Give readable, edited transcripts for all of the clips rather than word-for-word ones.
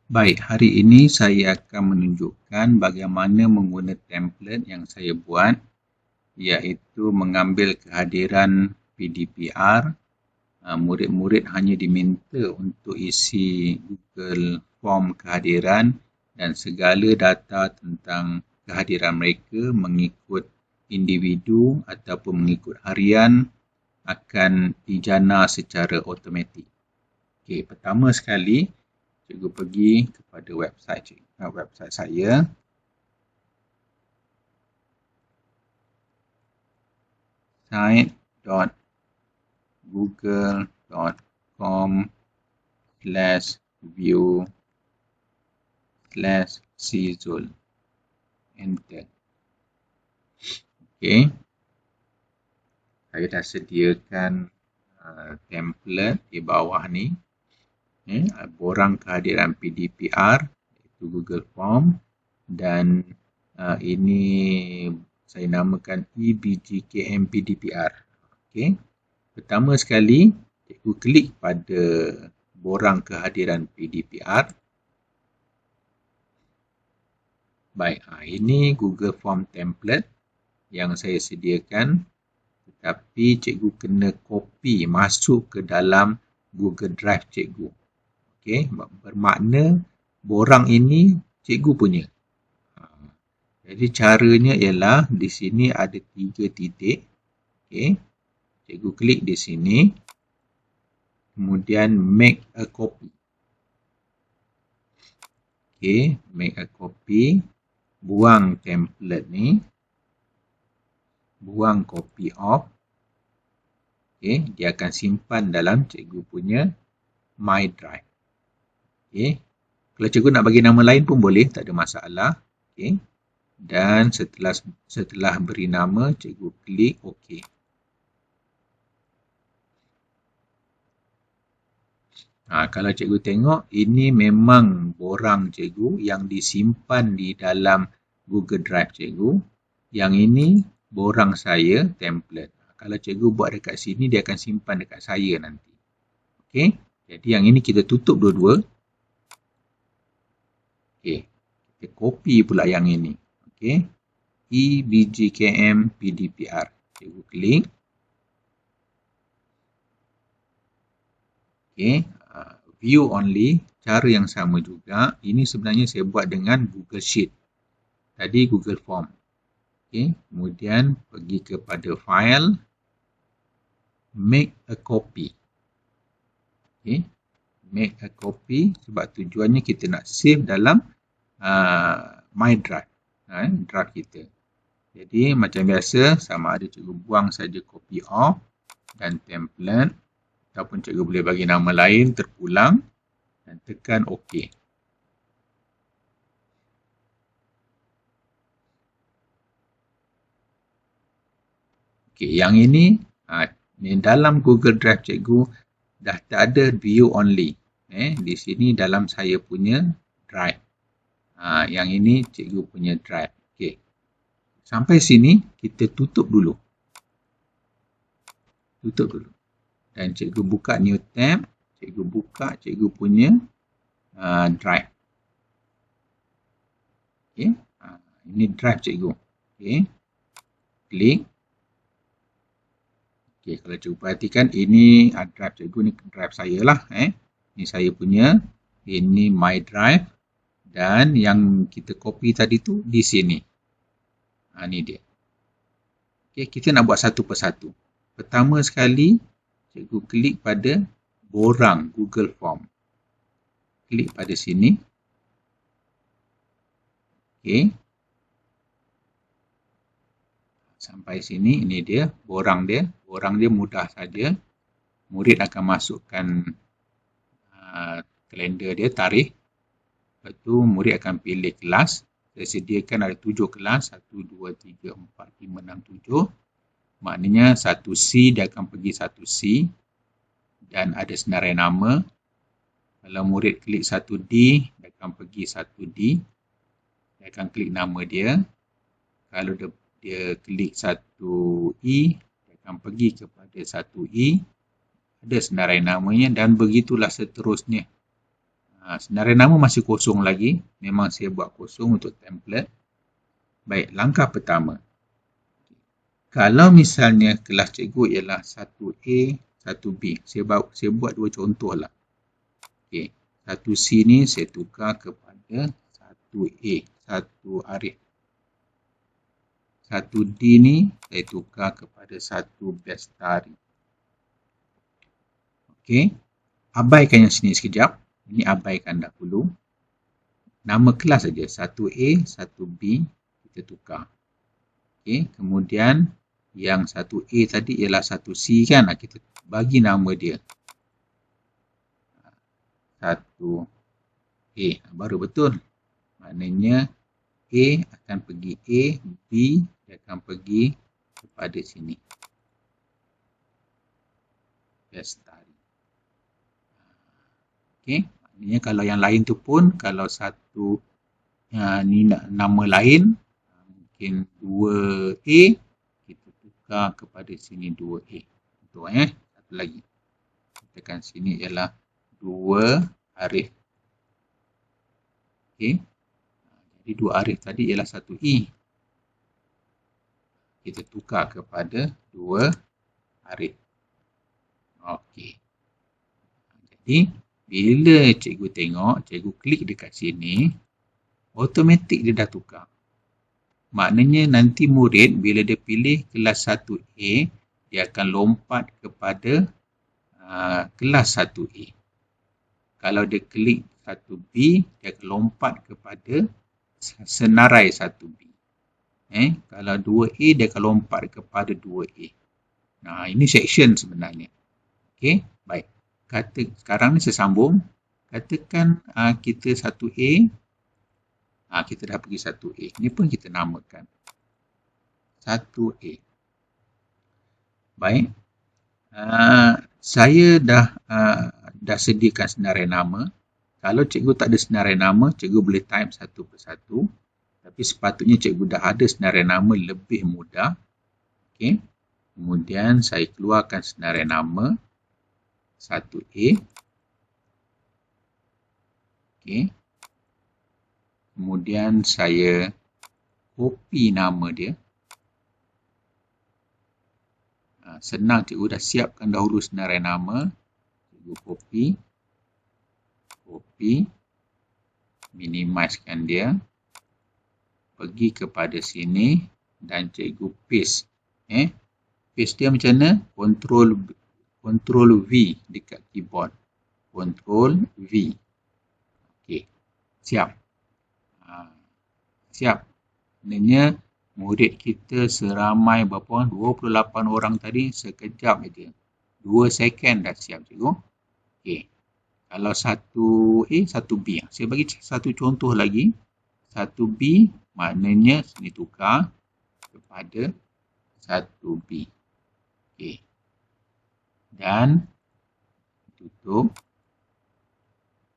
Baik, hari ini saya akan menunjukkan bagaimana menggunakan template yang saya buat, iaitu mengambil kehadiran PDPR. Murid-murid hanya diminta untuk isi Google Form kehadiran dan segala data tentang kehadiran mereka mengikut individu ataupun mengikut harian akan dijana secara automatik. Okey, pertama sekali cikgu pergi kepada website saya. site.google.com/view/czul. Enter. Okey. Saya dah sediakan template di bawah ni. Borang kehadiran PDPR iaitu Google Form dan ini saya namakan EBGKM PDPR. Okey. Pertama sekali cikgu klik pada borang kehadiran PDPR. Baik, ini Google Form template yang saya sediakan, tetapi cikgu kena copy masuk ke dalam Google Drive cikgu. Okey, bermakna borang ini cikgu punya. Jadi caranya ialah di sini ada 3 titik. Okey, cikgu klik di sini. Kemudian make a copy. Okey, make a copy. Buang template ni. Buang copy off. Okey, dia akan simpan dalam cikgu punya My Drive. Okey. Kalau cikgu nak bagi nama lain pun boleh, tak ada masalah. Okey. Dan setelah beri nama, cikgu klik OK. Kalau cikgu tengok, ini memang borang cikgu yang disimpan di dalam Google Drive cikgu. Yang ini borang saya, template. Kalau cikgu buat dekat sini, dia akan simpan dekat saya nanti. Okey. Jadi yang ini kita tutup dua-dua. Okey. Kita copy pula yang ini. Okey. EBGKM PDPR. Cikgu klik. Okey. View only. Cara yang sama juga. Ini sebenarnya saya buat dengan Google Sheet. Tadi Google Form. Okey. Kemudian pergi kepada file. Make a copy. Okey. Make a copy sebab tujuannya kita nak save dalam My Drive. Drive kita. Jadi macam biasa, sama ada cikgu buang saja copy off dan template, ataupun cikgu boleh bagi nama lain, terpulang dan tekan OK. Okey, yang ini dalam Google Drive cikgu dah tak ada view only. Di sini dalam saya punya drive. Yang ini cikgu punya drive. Okey. Sampai sini kita tutup dulu. Tutup dulu. Dan cikgu buka new tab. Cikgu buka cikgu punya drive. Okey. Ini drive cikgu. Okey. Klik. Okey, kalau cikgu perhatikan, ini drive cikgu, ni drive saya lah. Ini saya punya. Ini my drive. Dan yang kita copy tadi tu di sini. Ni dia. Okey, kita nak buat satu persatu. Pertama sekali, cikgu klik pada borang Google Form. Klik pada sini. Okey. Sampai sini, ini dia borang dia. Borang dia mudah saja. Murid akan masukkan kalender dia, tarikh. Lepas tu murid akan pilih kelas. Saya sediakan ada 7 kelas. 1, 2, 3, 4, 5, 6, 7. Maknanya 1C dia akan pergi 1C. Dan ada senarai nama. Kalau murid klik 1D, dia akan pergi 1D. Dia akan klik nama dia. Kalau dia klik 1E, dia akan pergi kepada 1E. Ada senarai namanya dan begitulah seterusnya. Senarai nama masih kosong lagi. Memang saya buat kosong untuk template. Baik, langkah pertama. Kalau misalnya kelas cikgu ialah 1A, 1B. Saya buat dua contoh lah. Okay. 1C ni saya tukar kepada 1A, 1 Arif. 1D ni saya tukar kepada 1 Bestari. Okey. Abaikan yang sini sekejap. Ini abaikan dahulu. Nama kelas saja. 1A, 1B kita tukar. Okey. Kemudian yang 1A tadi ialah 1C kan. Kita bagi nama dia. 1A. Baru betul. Maknanya A akan pergi A, B dia akan pergi kepada sini. Bestari. Okey, maknanya kalau yang lain tu pun kalau satu ni nama lain mungkin 2A kita tukar kepada sini 2A. Betul satu lagi. Tekan sini ialah 2 Arif. Okey. Jadi 2 Arif tadi ialah 1E. Kita tukar kepada 2 Arif. Okey. Jadi, bila cikgu tengok, cikgu klik dekat sini, automatik dia dah tukar. Maknanya nanti murid bila dia pilih kelas 1A, dia akan lompat kepada kelas 1A. Kalau dia klik 1B, dia akan lompat kepada senarai 1B. Kalau 2A, dia akan lompat kepada 2A. Nah, ini section sebenarnya. Okey, baik. Sekarang ni saya sambung. Katakan kita 1A. Kita dah pergi 1A. Ini pun kita namakan 1A. Baik. Saya dah sediakan senarai nama. Kalau cikgu tak ada senarai nama, cikgu boleh type satu persatu. Tapi sepatutnya cikgu dah ada senarai nama lebih mudah. Okey. Kemudian saya keluarkan senarai nama 1A. Okey. Kemudian saya copy nama dia. Senang, cikgu dah siapkan dahulu senarai nama. Cikgu copy, minimizekan dia. Pergi kepada sini dan cikgu paste. Paste dia macam mana? Control V dekat keyboard. Control V. Okey. Siap. Siap. Maknanya murid kita seramai berapa orang? 28 orang tadi sekejap aja. 2 second dah siap cikgu. Okey. Kalau 1A, 1B. Saya bagi satu contoh lagi. 1B maknanya sini tukar kepada 1B. Okey. Dan tutup.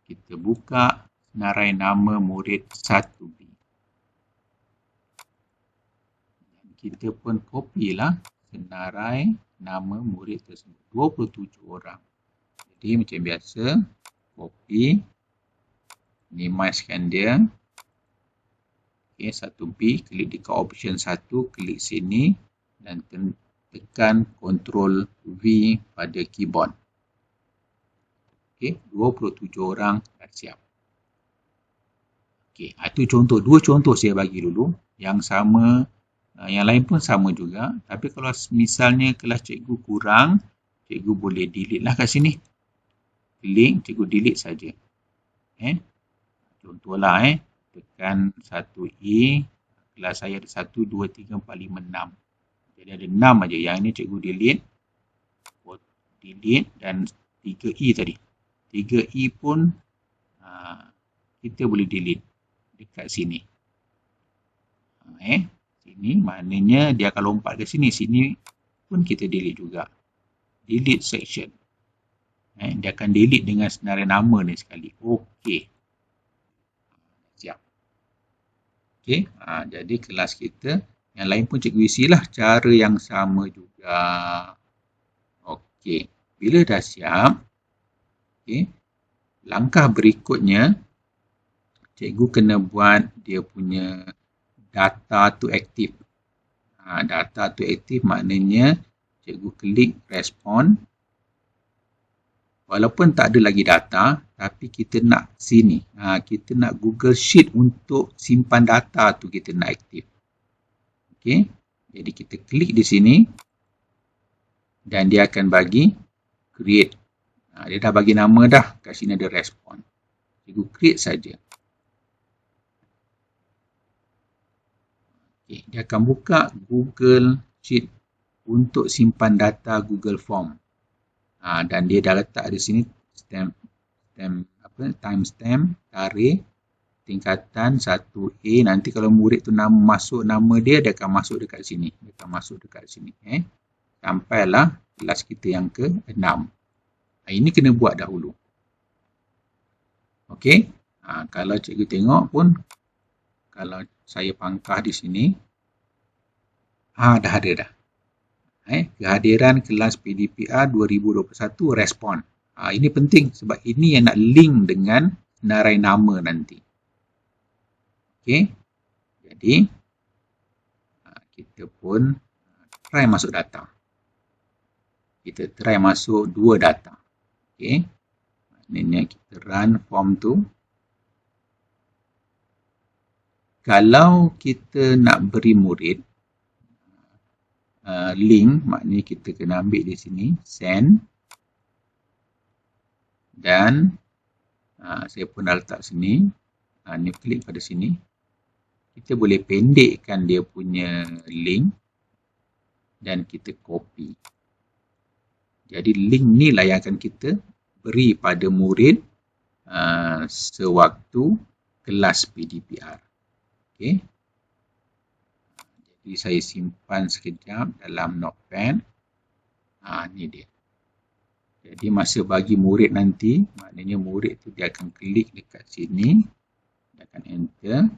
Kita buka senarai nama murid 1B. Dan kita pun copy lah senarai nama murid tersebut. 27 orang. Jadi macam biasa, copy, minimizekan dia. Okay, 1B, klik dekat option 1, klik sini dan tekan Ctrl V pada keyboard. Okay, 27 orang dah siap. Okay, itu contoh. 2 contoh saya bagi dulu. Yang sama, yang lain pun sama juga. Tapi kalau misalnya kelas cikgu kurang, cikgu boleh delete lah kat sini. Klik, cikgu delete saja. Contohlah, tekan 1E, kelas saya ada 1, 2, 3, 4, 5, 6. Jadi ada 6 aja. Yang ini cikgu delete dan 3E tadi. 3E pun kita boleh delete dekat sini. Sini maknanya dia akan lompat ke sini. Sini pun kita delete juga. Delete section. Dia akan delete dengan senarai nama ni sekali. Okey. Siap. Okey. Jadi kelas kita, yang lain pun cikgu isilah cara yang sama juga. Okey. Bila dah siap, okey, Langkah berikutnya, cikgu kena buat dia punya data to active. Data to active maknanya cikgu klik respon. Walaupun tak ada lagi data, tapi kita nak sini. Kita nak Google Sheet untuk simpan data tu kita nak aktif. Okey. Jadi kita klik di sini dan dia akan bagi create. Dia dah bagi nama dah. Kat sini ada respon. Cikgu create saja. Okay. Dia akan buka Google Sheet untuk simpan data Google Form. Dan dia dah letak di sini timestamp, tarikh, tingkatan 1A. Nanti kalau murid tu masuk nama dia, dia akan masuk dekat sini. Sampailah kelas kita yang ke-6. Ini kena buat dahulu. Okey. Kalau cikgu tengok pun, kalau saya pangkah di sini, dah ada dah. Kehadiran kelas PDPR 2021 respon. Ini penting sebab ini yang nak link dengan senarai nama nanti. Okey. Jadi, kita pun try masuk data. Kita try masuk 2 data. Okey. Maknanya kita run form tu. Kalau kita nak beri murid link, maknanya kita kena ambil di sini, send. Dan saya pun dah letak sini. Ni klik pada sini. Kita boleh pendekkan dia punya link. Dan kita copy. Jadi link ni lah yang akan kita beri pada murid sewaktu kelas PDPR. Okey. Jadi saya simpan sekejap dalam notepad. Ni dia. Jadi masa bagi murid nanti, maknanya murid tu dia akan klik dekat sini. Dia akan enter.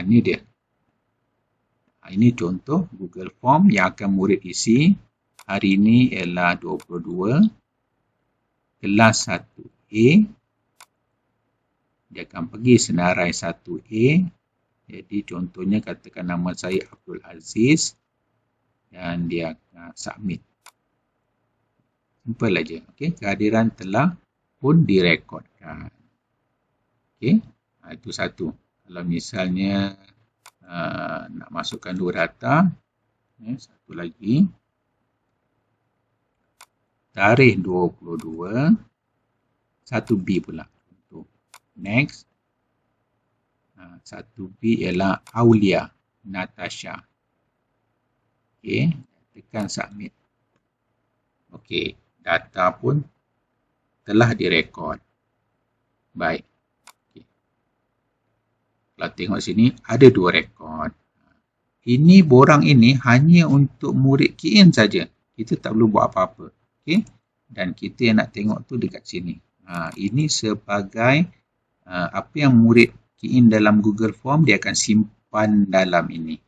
Ni dia. Ini contoh Google Form yang akan murid isi. Hari ini ialah 22. Kelas 1A. Dia akan pergi senarai 1A. Jadi contohnya katakan nama saya Abdul Aziz. Dan dia akan submit. Simple aja. Okey, kehadiran telah pun direkodkan. Okey, itu satu. Kalau misalnya nak masukkan 2 data, satu lagi. Tarikh 22, 1B pula. Next. 1B ialah Aulia Natasha. Okey, tekan submit. Okey, data pun telah direkod. Baik. Okay. Kalau tengok sini, ada 2 rekod. Ini borang ini hanya untuk murid key in saja. Kita tak perlu buat apa-apa. Okay. Dan kita yang nak tengok tu dekat sini. Ini sebagai apa yang murid key in dalam Google Form, dia akan simpan dalam ini.